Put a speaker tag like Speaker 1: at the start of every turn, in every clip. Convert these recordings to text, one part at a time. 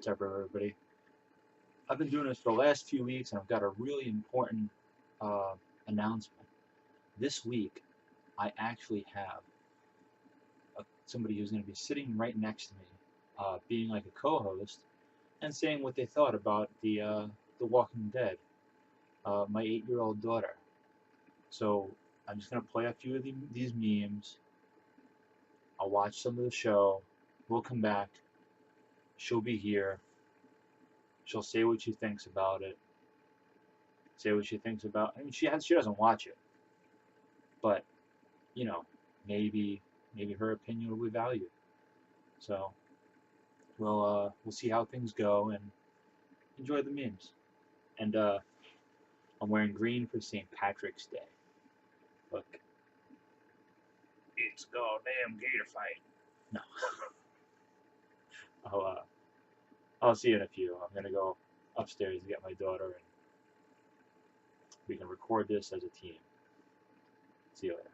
Speaker 1: what's up, everybody? I've been doing this for the last few weeks, and I've got a really important uh, announcement. This week, I actually have somebody who's going to be sitting right next to me, being like a co-host, and saying what they thought about the Walking Dead. My 8-year-old daughter. So I'm just going to play a few of these memes. I'll watch some of the show. We'll come back. She'll be here. She'll say what she thinks about it. Say what she thinks about. I mean, she doesn't watch it, but you know, maybe her opinion will be valued. So we'll see how things go and enjoy the memes. And I'm wearing green for St. Patrick's Day. Look, it's goddamn gator fight. No, I'll see you in a few. I'm gonna go upstairs to get my daughter, and we can record this as a team. See you later.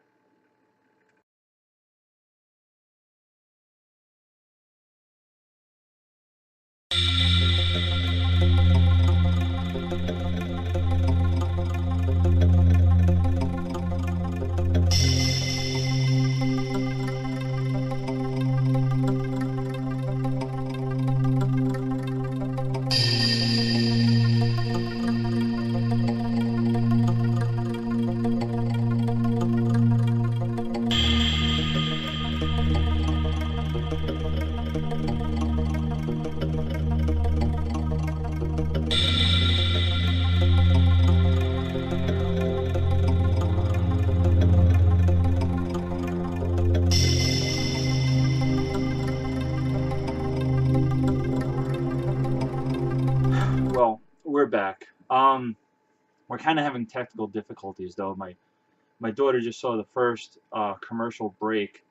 Speaker 1: Well, we're back. We're kind of having technical difficulties though. My daughter just saw the first commercial break,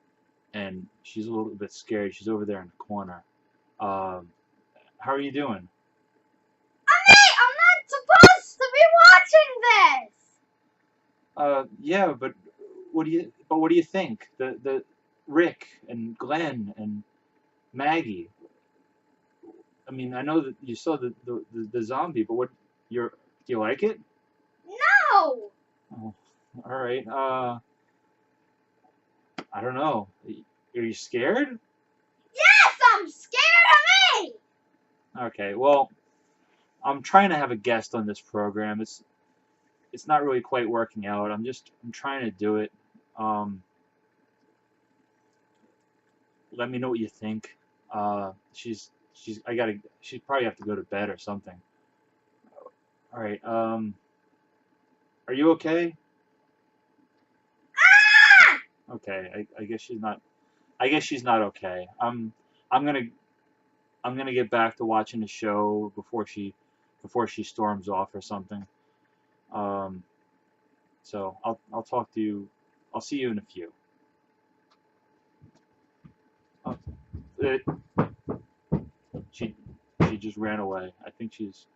Speaker 1: and she's a little bit scared. She's over there in the corner. Um, how are you doing?
Speaker 2: I'm not supposed to be watching this!
Speaker 1: Yeah, but what do you think? The Rick and Glenn and Maggie. I mean, I know that you saw the zombie, but do you like it?
Speaker 2: No!
Speaker 1: Oh, all right. I don't know. Are you scared?
Speaker 2: Yes, I'm scared of me!
Speaker 1: Okay, well, I'm trying to have a guest on this program. It's not really quite working out. I'm trying to do it. Let me know what you think. She's probably have to go to bed or something. All right. Are you okay?
Speaker 2: Ah!
Speaker 1: Okay. I guess she's not. I guess she's not okay. I'm gonna I'm gonna get back to watching the show before she storms off or something. Um, so I'll talk to you. I'll see you in a few. Oh, it, she she just ran away. I think she's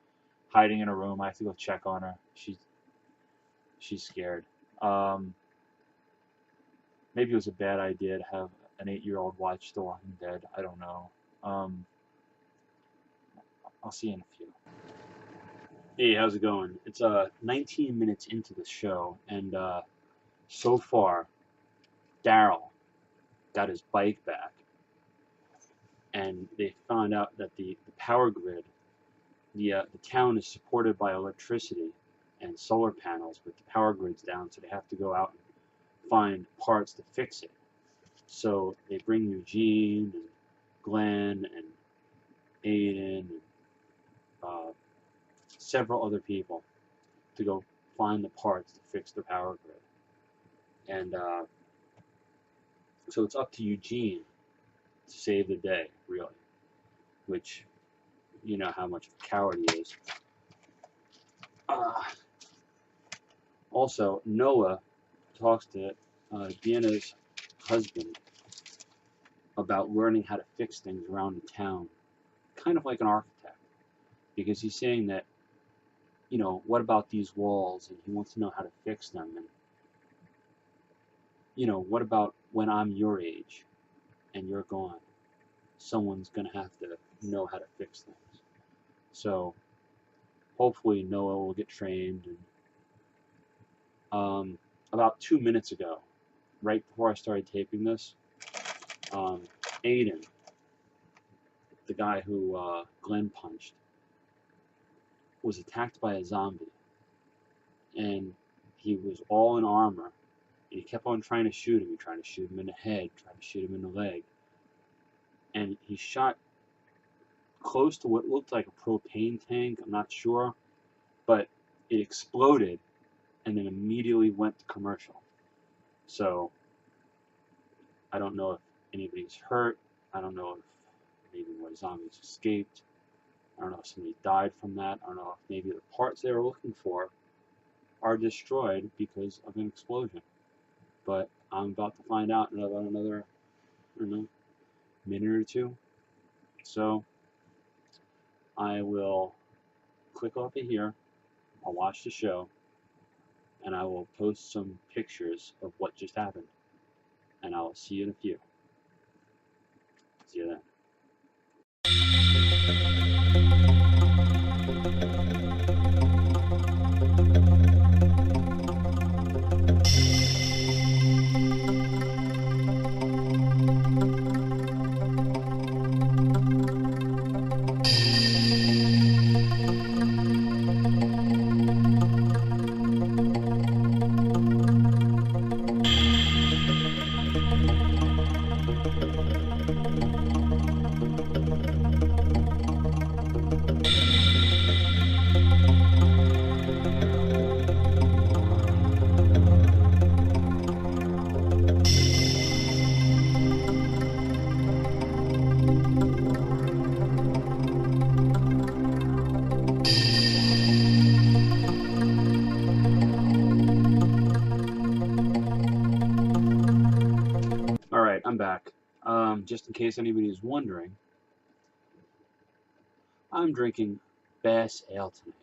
Speaker 1: hiding in a room. I have to go check on her. She's scared. Um, Maybe it was a bad idea to have an 8-year-old watch The Walking Dead. I don't know. Um, I'll see you in a few. Hey, how's it going? It's 19 minutes into the show, and so far, Daryl got his bike back, and they found out that the power grid, the town is supported by electricity and solar panels, but the power grid's down, so they have to go out and find parts to fix it. So they bring Eugene and Glenn and Aiden and several other people to go find the parts to fix the power grid. And so it's up to Eugene to save the day, really, which you know how much of a coward he is. Uh, Also, Noah talks to Deanna's husband about learning how to fix things around the town, kind of like an architect, because he's saying that, you know, what about these walls? And he wants to know how to fix them. And, you know, what about when I'm your age and you're gone? Someone's going to have to know how to fix things. So hopefully Noah will get trained. And about 2 minutes ago, right before I started taping this, Aiden, the guy who Glenn punched, was attacked by a zombie, and he was all in armor, and he kept on trying to shoot him. He tried to shoot him in the head, tried to shoot him in the leg, and he shot close to what looked like a propane tank. I'm not sure, but it exploded and then immediately went to commercial. So I don't know if anybody's hurt. I don't know if maybe more zombies escaped. I don't know if somebody died from that. I don't know if maybe the parts they were looking for are destroyed because of an explosion. But I'm about to find out in about another, I don't know, minute or two. So I will click off of here. I'll watch the show, and I will post some pictures of what just happened. And I will see you in a few. See you then. Alright, I'm back. Just in case anybody is wondering, I'm drinking Bass Ale tonight.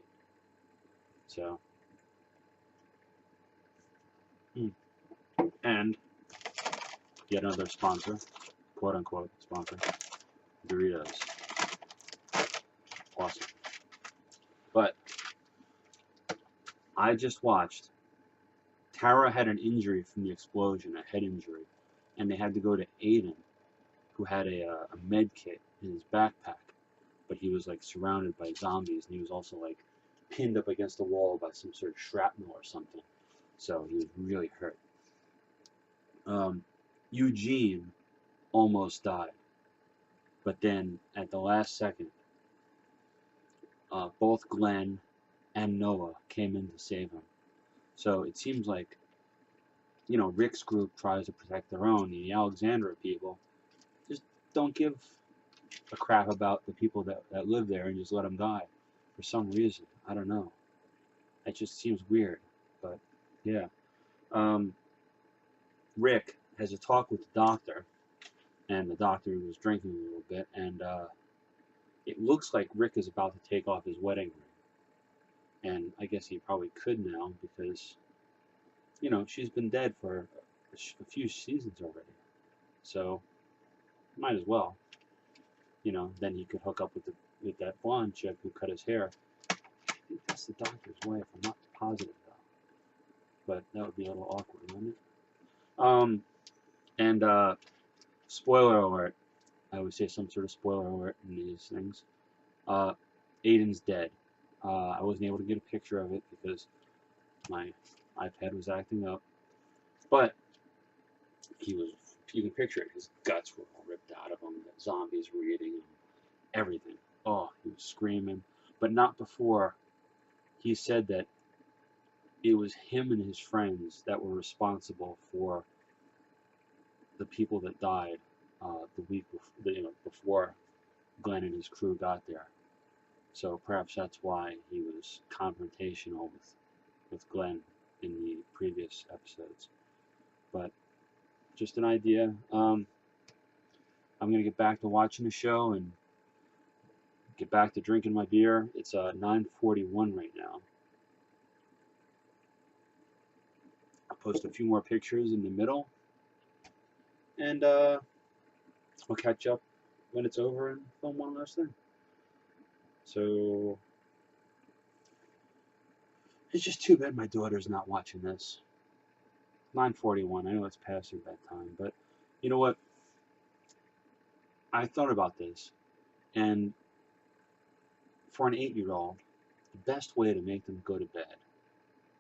Speaker 1: So, and yet another sponsor, quote unquote sponsor, Doritos. Awesome. But I just watched. Tara had an injury from the explosion, a head injury, and they had to go to Aiden, who had a med kit in his backpack, but he was like surrounded by zombies, and he was also like pinned up against the wall by some sort of shrapnel or something. So he was really hurt. Eugene almost died, but then at the last second, both Glenn and Noah came in to save him. So it seems like, Rick's group tries to protect their own. The Alexandra people just don't give a crap about the people that live there and just let them die for some reason. I don't know. It just seems weird. But yeah. Rick has a talk with the doctor, and the doctor was drinking a little bit, and it looks like Rick is about to take off his wedding ring. And I guess he probably could now because, she's been dead for a few seasons already. So, might as well. Then he could hook up with that blonde chick who cut his hair. I think that's the doctor's wife. I'm not positive though. But that would be a little awkward, wouldn't it? And spoiler alert. I always say some sort of spoiler alert in these things. Aiden's dead. I wasn't able to get a picture of it because my iPad was acting up. But you can picture it. His guts were all ripped out of him. The zombies were eating him. Everything. Oh, he was screaming. But not before he said that it was him and his friends that were responsible for the people that died the week before Glenn and his crew got there. So perhaps that's why he was confrontational with Glenn in the previous episodes. But just an idea. I'm going to get back to watching the show and get back to drinking my beer. It's 9:41 right now. I'll post a few more pictures in the middle, and we'll catch up when it's over and film one last thing.
Speaker 3: So it's just too bad my daughter's not watching this. 9:41. I know it's past her bedtime, but you know what? I thought about this, and for an 8-year-old, the best way to make them go to bed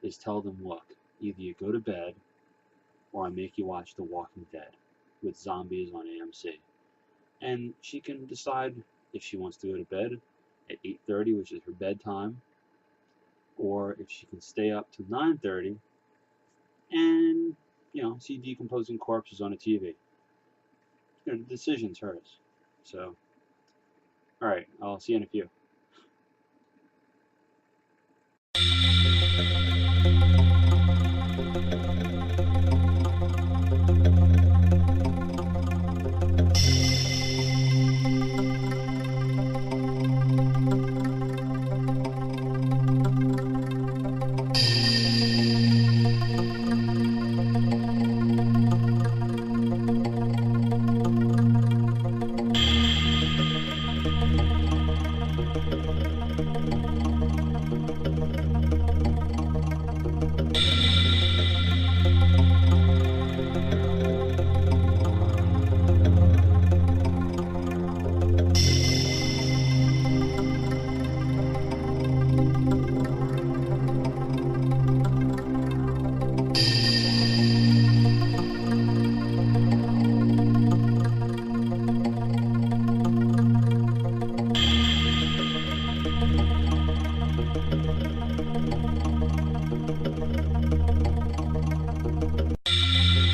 Speaker 3: is tell them, look, either you go to bed or I make you watch The Walking Dead with zombies on AMC. And she can decide if she wants to go to bed at 8:30, which is her bedtime, or if she can stay up till 9:30 and, see decomposing corpses on a TV. The decision's hers. So, alright, I'll see you in a few.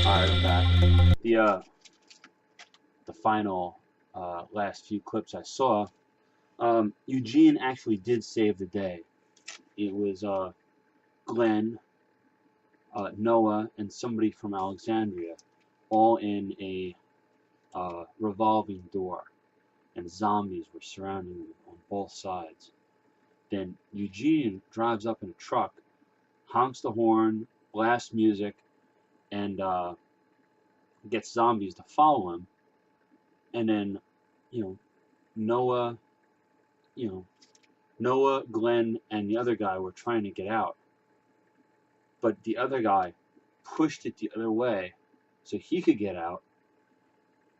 Speaker 3: Alright, I'm back. The final last few clips I saw, Eugene actually did save the day. It was Glenn, Noah, and somebody from Alexandria, all in a revolving door, and zombies were surrounding them on both sides. Then Eugene drives up in a truck, honks the horn, blasts music, and gets zombies to follow him. And then, Noah, Noah, Glenn, and the other guy were trying to get out. But the other guy pushed it the other way so he could get out.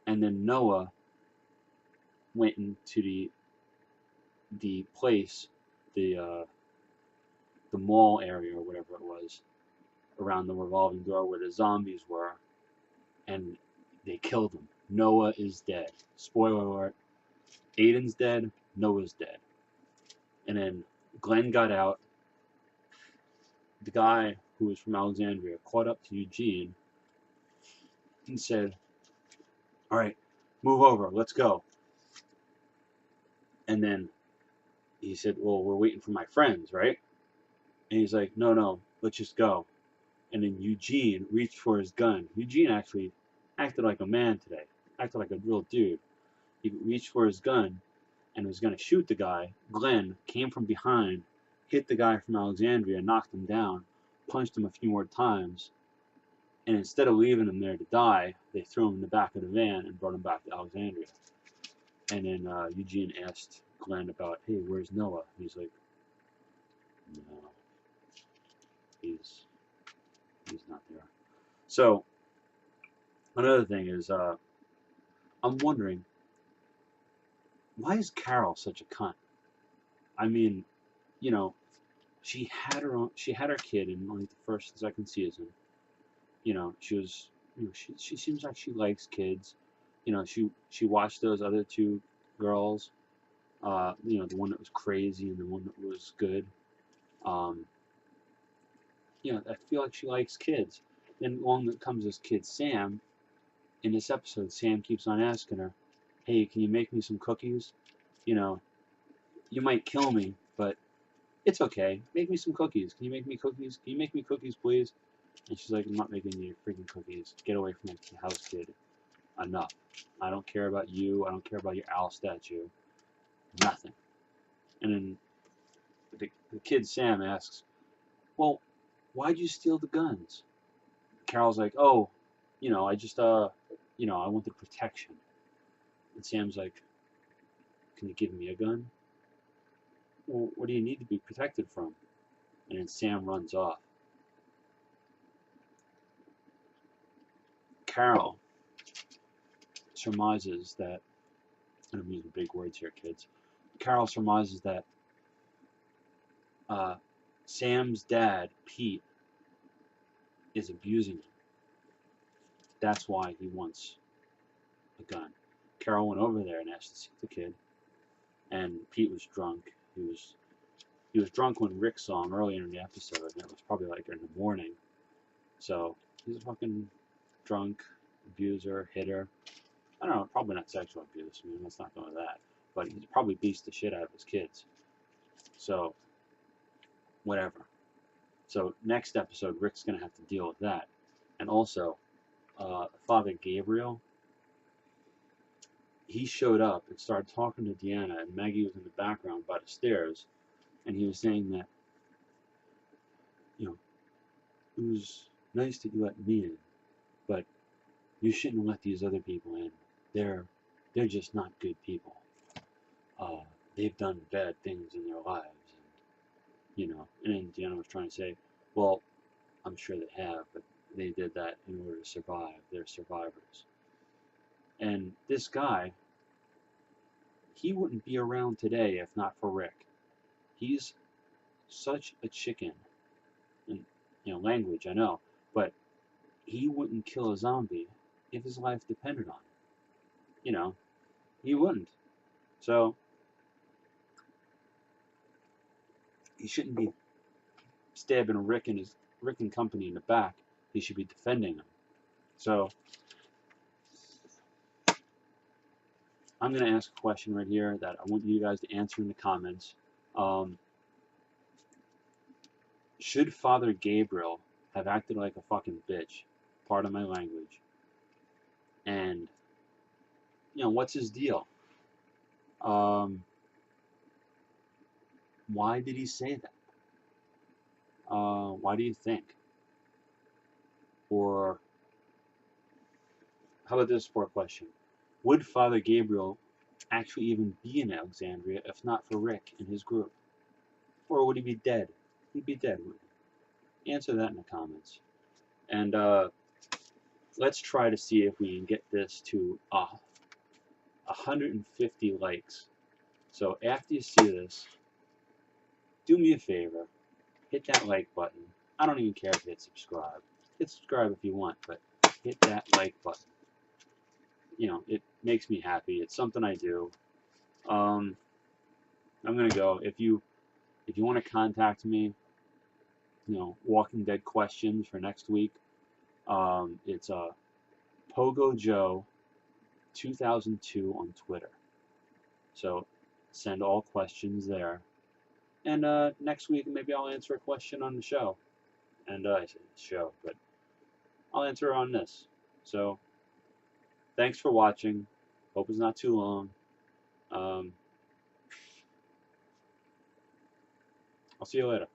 Speaker 3: And then Noah went into the place, the mall area or whatever it was, around the revolving door where the zombies were, and they killed him. Noah is dead. Spoiler alert. Aiden's dead. Noah's dead. And then Glenn got out. The guy who was from Alexandria caught up to Eugene and said, all right, move over, let's go. And then he said, well, we're waiting for my friends, right? And he's like, no, let's just go. And then Eugene reached for his gun. Eugene actually acted like a man today, acted like a real dude. He reached for his gun and was going to shoot the guy. Glenn came from behind, hit the guy from Alexandria, knocked him down, punched him a few more times, and instead of leaving him there to die, they threw him in the back of the van and brought him back to Alexandria. And then Eugene asked Glenn about, hey, where's Noah? And he's like, no, he's not there. So another thing is, I'm wondering, why is Carol such a cunt? I mean, she had her kid in like the first and second season. She was, she seems like she likes kids. She watched those other two girls. The one that was crazy and the one that was good. I feel like she likes kids. Then along comes this kid, Sam. In this episode, Sam keeps on asking her, hey, can you make me some cookies? You might kill me, but it's okay. Make me some cookies. Can you make me cookies? Can you make me cookies, please? And she's like, I'm not making you freaking cookies. Get away from my house, kid. Enough. I don't care about you. I don't care about your owl statue. Nothing. And then the kid, Sam, asks, well, why'd you steal the guns? Carol's like, oh, I just, I wanted protection. And Sam's like, can you give me a gun? well, what do you need to be protected from? And then Sam runs off. Carol surmises that, and I'm using big words here, kids. Carol surmises that Sam's dad, Pete, is abusing him. That's why he wants a gun. Carol went over there and asked to see the kid, and Pete was drunk. He was drunk when Rick saw him earlier in the episode, and it was probably like in the morning. So he's a fucking drunk abuser, hitter. I don't know, probably not sexual abuse. I mean, let's not go into that. But he probably beats the shit out of his kids. So, whatever. So next episode, Rick's gonna have to deal with that, and also, Father Gabriel. He showed up and started talking to Deanna, and Maggie was in the background by the stairs, and he was saying that, you know, it was nice that you let me in, but you shouldn't let these other people in. They're just not good people. They've done bad things in their lives, and then Deanna was trying to say, well, I'm sure they have, but they did that in order to survive. They're survivors. And this guy, he wouldn't be around today if not for Rick. He's such a chicken. And, language, I know. But he wouldn't kill a zombie if his life depended on it. He wouldn't. So, he shouldn't be stabbing Rick and company in the back. He should be defending them. So, I'm going to ask a question right here that I want you guys to answer in the comments. Should Father Gabriel have acted like a fucking bitch? Pardon my language. And, what's his deal? Why did he say that? Why do you think? Or, how about this for a question? Would Father Gabriel actually even be in Alexandria if not for Rick and his group? Or would he be dead? He'd be dead, wouldn't he? Answer that in the comments. And let's try to see if we can get this to 150 likes. So after you see this, do me a favor, hit that like button. I don't even care if you hit subscribe. Hit subscribe if you want, but hit that like button. It makes me happy. It's something I do. I'm gonna go. If you want to contact me, Walking Dead questions for next week, it's Pogo Joe 2002 on Twitter. So send all questions there. And next week maybe I'll answer a question on the show. And I say show, but I'll answer on this. So thanks for watching. Hope it's not too long. I'll see you later.